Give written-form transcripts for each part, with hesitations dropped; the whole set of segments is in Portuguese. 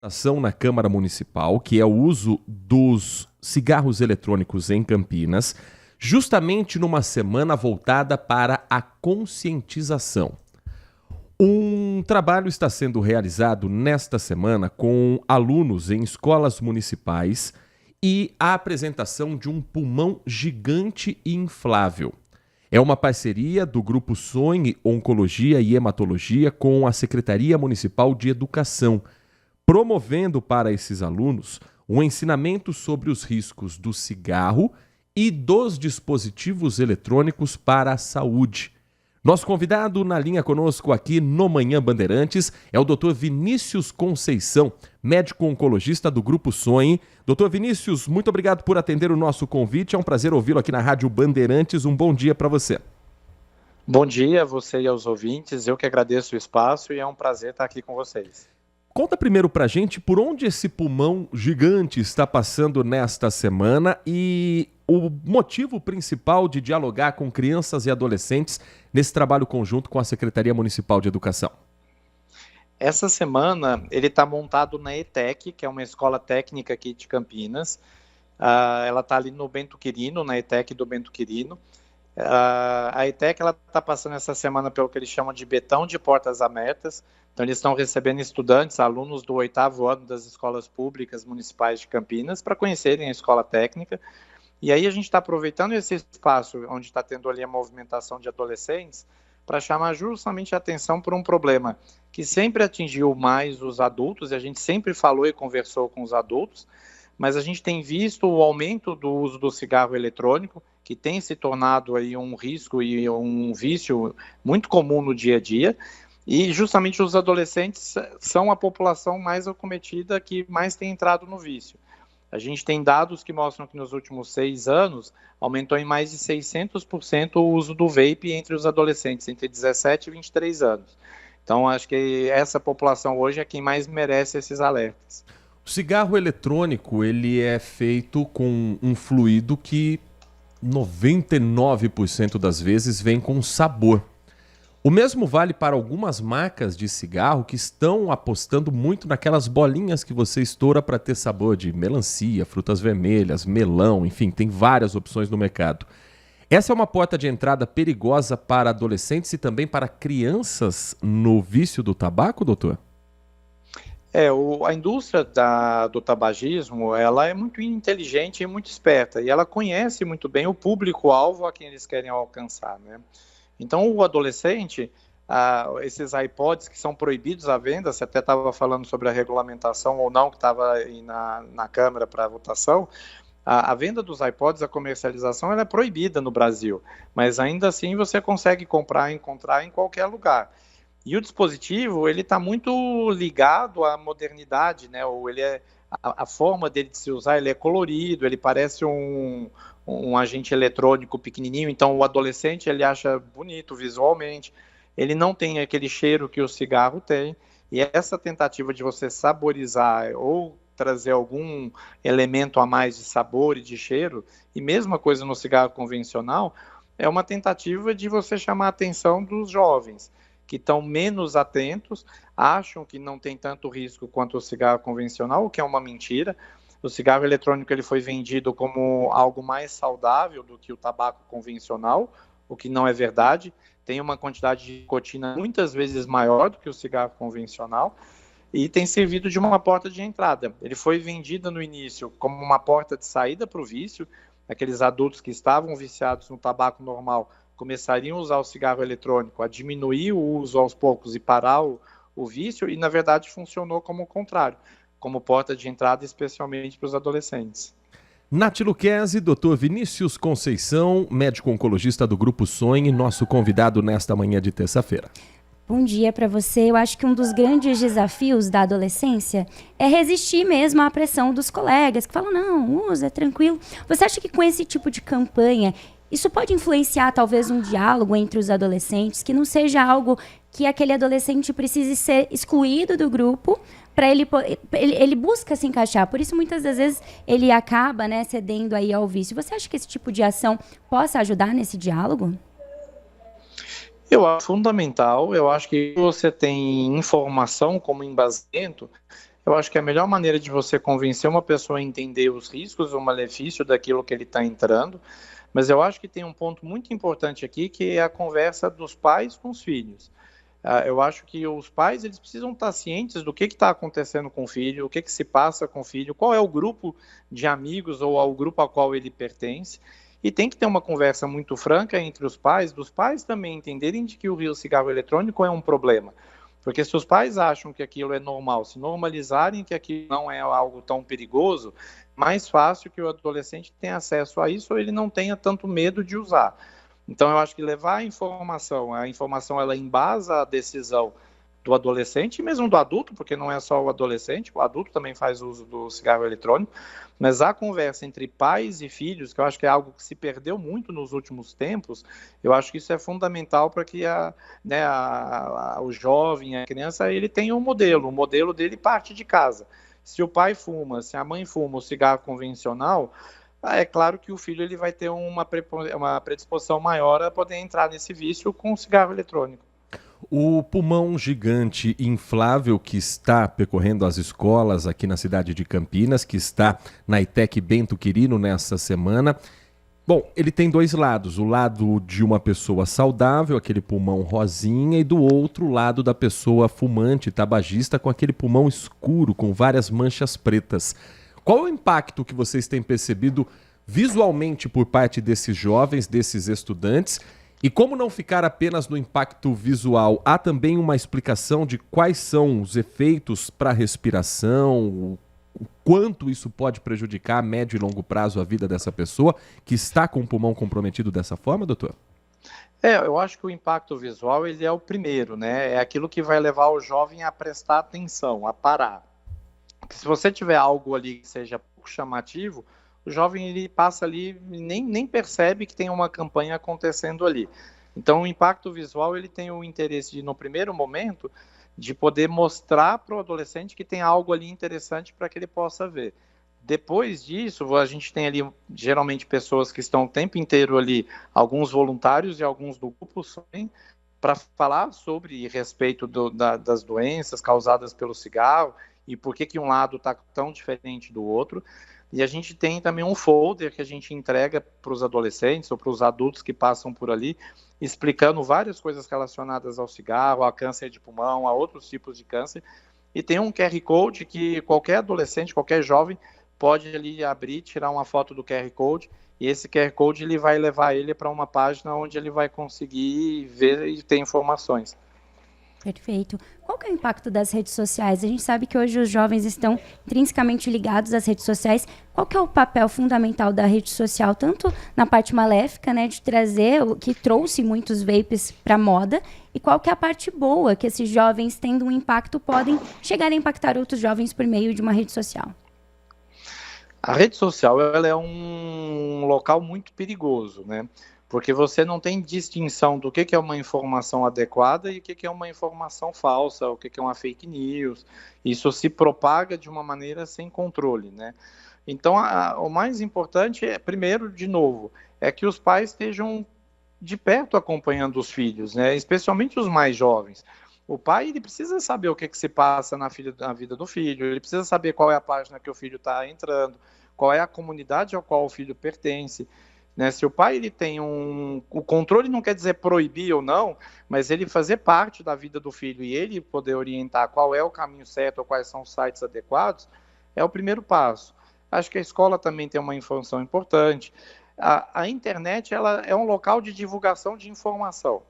Ação na Câmara Municipal, que é o uso dos cigarros eletrônicos em Campinas, justamente numa semana voltada para a conscientização. Um trabalho está sendo realizado nesta semana com alunos em escolas municipais e a apresentação de um pulmão gigante e inflável. É uma parceria do Grupo Sonhe Oncologia e Hematologia com a Secretaria Municipal de Educação, promovendo para esses alunos um ensinamento sobre os riscos do cigarro e dos dispositivos eletrônicos para a saúde. Nosso convidado na linha conosco aqui no Manhã Bandeirantes é o Dr. Vinícius Conceição, médico oncologista do Grupo Sonhe. Dr. Vinícius, muito obrigado por atender o nosso convite. É um prazer ouvi-lo aqui na Rádio Bandeirantes. Um bom dia para você. Bom dia a você e aos ouvintes. Eu que agradeço o espaço e é um prazer estar aqui com vocês. Conta primeiro pra gente por onde esse pulmão gigante está passando nesta semana e o motivo principal de dialogar com crianças e adolescentes nesse trabalho conjunto com a Secretaria Municipal de Educação. Essa semana ele está montado na ETEC, que é uma escola técnica aqui de Campinas. Ela está ali no Bento Quirino, na ETEC do Bento Quirino. A ETEC está passando essa semana pelo que eles chamam de betão de portas abertas. Então eles estão recebendo estudantes, alunos do 8º ano das escolas públicas municipais de Campinas para conhecerem a escola técnica. E aí a gente está aproveitando esse espaço onde está tendo ali a movimentação de adolescentes para chamar justamente a atenção por um problema que sempre atingiu mais os adultos, e a gente sempre falou e conversou com os adultos, mas a gente tem visto o aumento do uso do cigarro eletrônico, que tem se tornado aí um risco e um vício muito comum no dia a dia, e justamente os adolescentes são a população mais acometida que mais tem entrado no vício. A gente tem dados que mostram que nos últimos 6 anos aumentou em mais de 600% o uso do vape entre os adolescentes, entre 17 e 23 anos. Então, acho que essa população hoje é quem mais merece esses alertas. O cigarro eletrônico, ele é feito com um fluido que 99% das vezes vem com sabor. O mesmo vale para algumas marcas de cigarro que estão apostando muito naquelas bolinhas que você estoura para ter sabor de melancia, frutas vermelhas, melão, enfim, tem várias opções no mercado. Essa é uma porta de entrada perigosa para adolescentes e também para crianças no vício do tabaco, doutor? A indústria do tabagismo, ela é muito inteligente e muito esperta, e ela conhece muito bem o público-alvo a quem eles querem alcançar, né? Então, o adolescente, esses iPods que são proibidos à venda, você até estava falando sobre a regulamentação ou não, que estava aí na Câmara para votação, a venda dos iPods, a comercialização, ela é proibida no Brasil, mas ainda assim você consegue comprar e encontrar em qualquer lugar. E o dispositivo, ele está muito ligado à modernidade, né? Ou a forma dele de se usar, ele é colorido, ele parece um agente eletrônico pequenininho, então o adolescente ele acha bonito visualmente, ele não tem aquele cheiro que o cigarro tem, e essa tentativa de você saborizar ou trazer algum elemento a mais de sabor e de cheiro, e mesma coisa no cigarro convencional, é uma tentativa de você chamar a atenção dos jovens, que estão menos atentos, acham que não tem tanto risco quanto o cigarro convencional, o que é uma mentira. O cigarro eletrônico ele foi vendido como algo mais saudável do que o tabaco convencional, o que não é verdade. Tem uma quantidade de nicotina muitas vezes maior do que o cigarro convencional e tem servido de uma porta de entrada. Ele foi vendido no início como uma porta de saída para o vício. Aqueles adultos que estavam viciados no tabaco normal começariam a usar o cigarro eletrônico, a diminuir o uso aos poucos e parar o vício, e na verdade funcionou como o contrário, como porta de entrada especialmente para os adolescentes. Nath Luquezzi, Dr. Vinícius Conceição, médico oncologista do Grupo Sonhe, nosso convidado nesta manhã de terça-feira. Bom dia para você. Eu acho que um dos grandes desafios da adolescência é resistir mesmo à pressão dos colegas que falam, não, usa, é tranquilo. Você acha que com esse tipo de campanha isso pode influenciar talvez um diálogo entre os adolescentes, que não seja algo que aquele adolescente precise ser excluído do grupo, para ele busca se encaixar. Por isso, muitas das vezes, ele acaba, né, cedendo aí ao vício. Você acha que esse tipo de ação possa ajudar nesse diálogo? Eu acho fundamental. Eu acho que você tem informação como embasamento, Eu acho que a melhor maneira de você convencer uma pessoa a entender os riscos, o malefício daquilo que ele está entrando, mas eu acho que tem um ponto muito importante aqui, que é a conversa dos pais com os filhos. Eu acho que os pais eles precisam estar cientes do que está acontecendo com o filho, o que se passa com o filho, qual é o grupo de amigos ou ao grupo ao qual ele pertence, e tem que ter uma conversa muito franca entre os pais, dos pais também entenderem de que o cigarro eletrônico é um problema. Porque se os pais acham que aquilo é normal, se normalizarem que aquilo não é algo tão perigoso, mais fácil que o adolescente tenha acesso a isso ou ele não tenha tanto medo de usar. Então, eu acho que levar a informação ela embasa a decisão do adolescente e mesmo do adulto, porque não é só o adolescente, o adulto também faz uso do cigarro eletrônico, mas a conversa entre pais e filhos, que eu acho que é algo que se perdeu muito nos últimos tempos, eu acho que isso é fundamental para que o jovem, a criança, ele tenha um modelo, o modelo dele parte de casa. Se o pai fuma, se a mãe fuma o cigarro convencional, é claro que o filho ele vai ter uma predisposição maior a poder entrar nesse vício com o cigarro eletrônico. O pulmão gigante inflável que está percorrendo as escolas aqui na cidade de Campinas, que está na ITEC Bento Quirino nessa semana. Bom, ele tem dois lados, o lado de uma pessoa saudável, aquele pulmão rosinha, e do outro lado da pessoa fumante, tabagista, com aquele pulmão escuro, com várias manchas pretas. Qual é o impacto que vocês têm percebido visualmente por parte desses jovens, desses estudantes? E como não ficar apenas no impacto visual, há também uma explicação de quais são os efeitos para a respiração, o quanto isso pode prejudicar a médio e longo prazo a vida dessa pessoa que está com o pulmão comprometido dessa forma, doutor? Eu acho que o impacto visual ele é o primeiro, né? É aquilo que vai levar o jovem a prestar atenção, a parar. Porque se você tiver algo ali que seja pouco chamativo, o jovem ele passa ali e nem percebe que tem uma campanha acontecendo ali. Então, o impacto visual ele tem o interesse de, no primeiro momento, de poder mostrar para o adolescente que tem algo ali interessante para que ele possa ver. Depois disso, a gente tem ali, geralmente, pessoas que estão o tempo inteiro ali, alguns voluntários e alguns do grupo, para falar sobre respeito das doenças causadas pelo cigarro e por que um lado está tão diferente do outro. E a gente tem também um folder que a gente entrega para os adolescentes ou para os adultos que passam por ali, explicando várias coisas relacionadas ao cigarro, a câncer de pulmão, a outros tipos de câncer. E tem um QR Code que qualquer adolescente, qualquer jovem pode ali abrir, tirar uma foto do QR Code, e esse QR Code ele vai levar ele para uma página onde ele vai conseguir ver e ter informações. Perfeito. Qual que é o impacto das redes sociais? A gente sabe que hoje os jovens estão intrinsecamente ligados às redes sociais. Qual que é o papel fundamental da rede social, tanto na parte maléfica, né, de trazer, que trouxe muitos vapes para a moda, e qual que é a parte boa, que esses jovens, tendo um impacto, podem chegar a impactar outros jovens por meio de uma rede social? A rede social ela é um local muito perigoso, né? Porque você não tem distinção do que é uma informação adequada e o que é uma informação falsa, o que é uma fake news. Isso se propaga de uma maneira sem controle, né? Então, o mais importante é, primeiro, de novo, é que os pais estejam de perto acompanhando os filhos, né? Especialmente os mais jovens. O pai ele precisa saber o que se passa na vida do filho, ele precisa saber qual é a página que o filho está entrando, qual é a comunidade ao qual o filho pertence. Né? Se o pai ele tem o controle não quer dizer proibir ou não, mas ele fazer parte da vida do filho e ele poder orientar qual é o caminho certo ou quais são os sites adequados, é o primeiro passo. Acho que a escola também tem uma função importante. A internet ela é um local de divulgação de informação.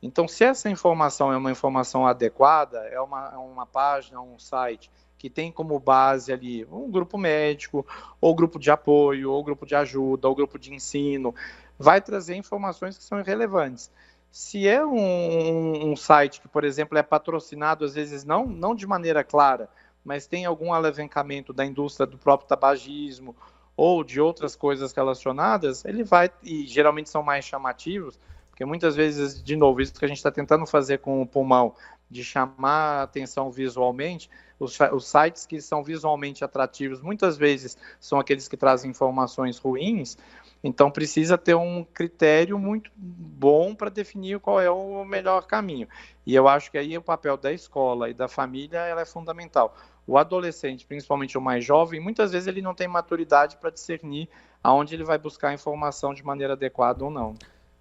Então, se essa informação é uma informação adequada, é uma página, um site que tem como base ali um grupo médico, ou grupo de apoio, ou grupo de ajuda, ou grupo de ensino, vai trazer informações que são irrelevantes. Se é um site que, por exemplo, é patrocinado, às vezes não de maneira clara, mas tem algum alavancamento da indústria do próprio tabagismo, ou de outras coisas relacionadas, ele vai, e geralmente são mais chamativos, porque muitas vezes, de novo, isso que a gente está tentando fazer com o pulmão, de chamar a atenção visualmente, os sites que são visualmente atrativos, muitas vezes são aqueles que trazem informações ruins, então precisa ter um critério muito bom para definir qual é o melhor caminho. E eu acho que aí o papel da escola e da família ela é fundamental. o adolescente, principalmente o mais jovem, muitas vezes ele não tem maturidade para discernir aonde ele vai buscar a informação de maneira adequada ou não.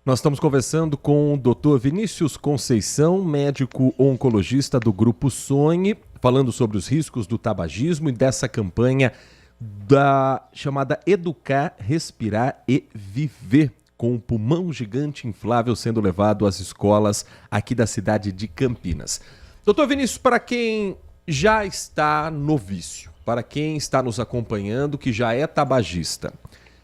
Nós estamos conversando com o Dr. Vinícius Conceição, médico oncologista do Grupo Sonhe, falando sobre os riscos do tabagismo e dessa campanha da chamada Educar, Respirar e Viver, com um pulmão gigante inflável sendo levado às escolas aqui da cidade de Campinas. Dr. Vinícius, para quem já está no vício, para quem está nos acompanhando que já é tabagista,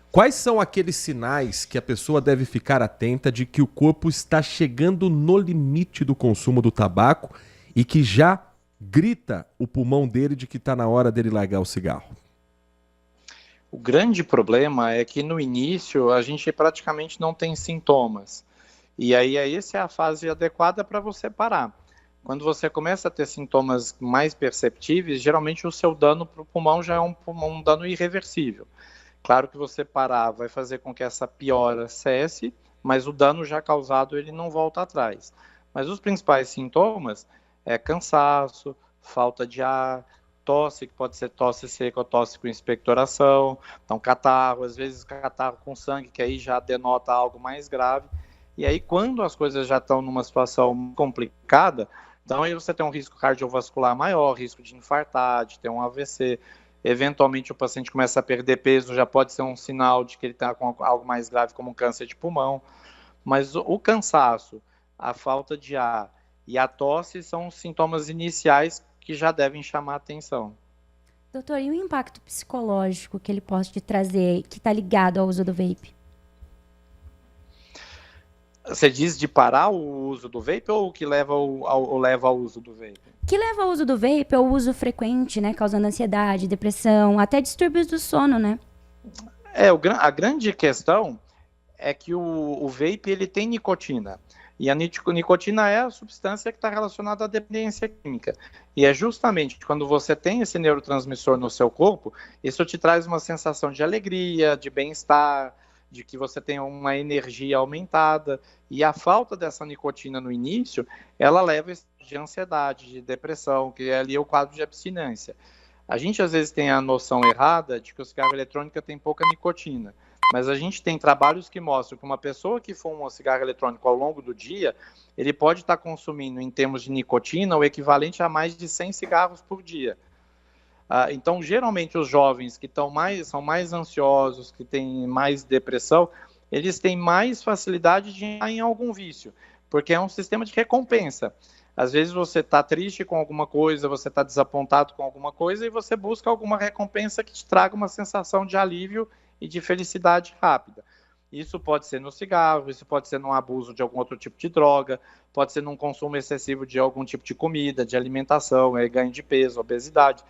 quais são aqueles sinais que a pessoa deve ficar atenta de que o corpo está chegando no limite do consumo do tabaco e que já grita o pulmão dele de que está na hora dele largar o cigarro? O grande problema é que no início a gente praticamente não tem sintomas. E aí essa é a fase adequada para você parar. Quando você começa a ter sintomas mais perceptíveis, geralmente o seu dano para o pulmão já é um dano irreversível. Claro que você parar vai fazer com que essa piora cesse, mas o dano já causado ele não volta atrás. Mas os principais sintomas é cansaço, falta de ar, tosse, que pode ser tosse seca ou tosse com expectoração, então catarro, às vezes catarro com sangue, que aí já denota algo mais grave. E aí quando as coisas já estão numa situação complicada, então aí você tem um risco cardiovascular maior, risco de infartar, de ter um AVC. Eventualmente o paciente começa a perder peso, já pode ser um sinal de que ele está com algo mais grave, como um câncer de pulmão. Mas o cansaço, a falta de ar e a tosse são os sintomas iniciais que já devem chamar a atenção. Doutor, e o impacto psicológico que ele pode trazer, que está ligado ao uso do vape? Você diz de parar o uso do vape ou que leva ao uso do vape? Que leva ao uso do vape é o uso frequente, né? Causando ansiedade, depressão, até distúrbios do sono, né? A grande questão é que o vape ele tem nicotina. E a nicotina é a substância que está relacionada à dependência química. E é justamente quando você tem esse neurotransmissor no seu corpo, isso te traz uma sensação de alegria, de bem-estar, de que você tem uma energia aumentada. E a falta dessa nicotina no início, ela leva de ansiedade, de depressão, que é ali o quadro de abstinência. A gente às vezes tem a noção errada de que o cigarro eletrônico tem pouca nicotina. Mas a gente tem trabalhos que mostram que uma pessoa que fuma um cigarro eletrônico ao longo do dia, ele pode estar consumindo, em termos de nicotina, o equivalente a mais de 100 cigarros por dia. Então, geralmente, os jovens que são mais ansiosos, que têm mais depressão, eles têm mais facilidade de entrar em algum vício, porque é um sistema de recompensa. Às vezes você está triste com alguma coisa, você está desapontado com alguma coisa e você busca alguma recompensa que te traga uma sensação de alívio e de felicidade rápida. Isso pode ser no cigarro, isso pode ser no abuso de algum outro tipo de droga, pode ser num consumo excessivo de algum tipo de comida, de alimentação, ganho de peso, obesidade.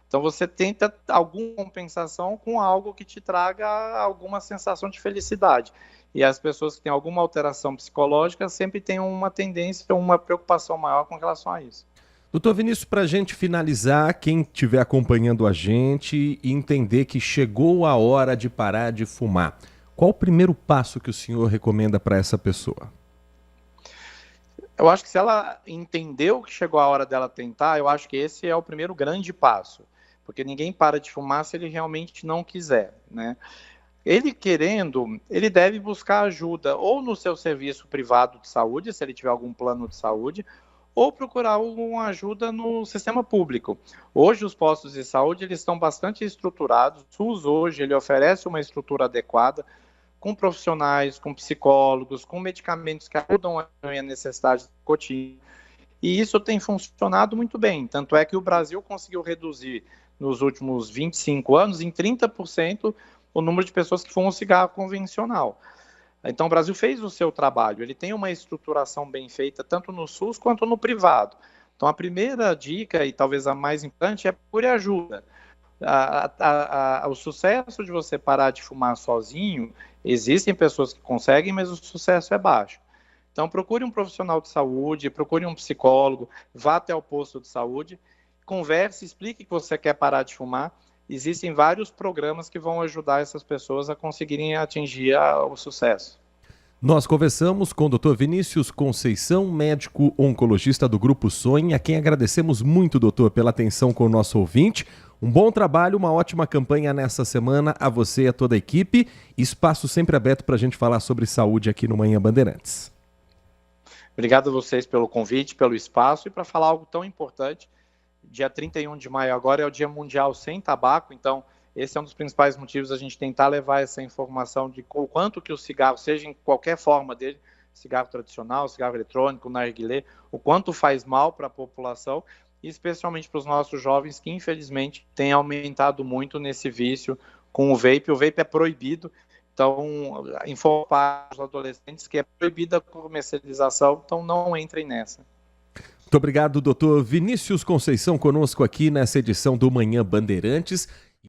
Então você tenta alguma compensação com algo que te traga alguma sensação de felicidade. E as pessoas que têm alguma alteração psicológica sempre têm uma tendência, uma preocupação maior com relação a isso. Doutor Vinícius, para a gente finalizar, quem estiver acompanhando a gente e entender que chegou a hora de parar de fumar, qual o primeiro passo que o senhor recomenda para essa pessoa? Eu acho que se ela entendeu que chegou a hora dela tentar, eu acho que esse é o primeiro grande passo, porque ninguém para de fumar se ele realmente não quiser, né? Ele querendo, ele deve buscar ajuda ou no seu serviço privado de saúde, se ele tiver algum plano de saúde, ou procurar alguma ajuda no sistema público. Hoje os postos de saúde eles estão bastante estruturados, o SUS hoje ele oferece uma estrutura adequada, com profissionais, com psicólogos, com medicamentos que ajudam a necessidade cotidiana. E isso tem funcionado muito bem, tanto é que o Brasil conseguiu reduzir nos últimos 25 anos em 30% o número de pessoas que fumam cigarro convencional. Então, o Brasil fez o seu trabalho, ele tem uma estruturação bem feita, tanto no SUS quanto no privado. Então, a primeira dica, e talvez a mais importante, é procure ajuda. O sucesso de você parar de fumar sozinho, existem pessoas que conseguem, mas o sucesso é baixo. Então, procure um profissional de saúde, procure um psicólogo, vá até o posto de saúde, converse, explique que você quer parar de fumar. Existem vários programas que vão ajudar essas pessoas a conseguirem atingir o sucesso. Nós conversamos com o Dr. Vinícius Conceição, médico oncologista do Grupo Sonho, a quem agradecemos muito, doutor, pela atenção com o nosso ouvinte. Um bom trabalho, uma ótima campanha nessa semana a você e a toda a equipe. Espaço sempre aberto para a gente falar sobre saúde aqui no Manhã Bandeirantes. Obrigado a vocês pelo convite, pelo espaço e para falar algo tão importante. Dia 31 de maio agora é o Dia Mundial Sem Tabaco, então esse é um dos principais motivos a gente tentar levar essa informação de o quanto que o cigarro, seja em qualquer forma dele, cigarro tradicional, cigarro eletrônico, narguilé, o quanto faz mal para a população, e especialmente para os nossos jovens que infelizmente têm aumentado muito nesse vício com o vape. O vape é proibido, então informar os adolescentes que é proibida a comercialização, então não entrem nessa. Muito obrigado, doutor Vinícius Conceição, conosco aqui nessa edição do Manhã Bandeirantes.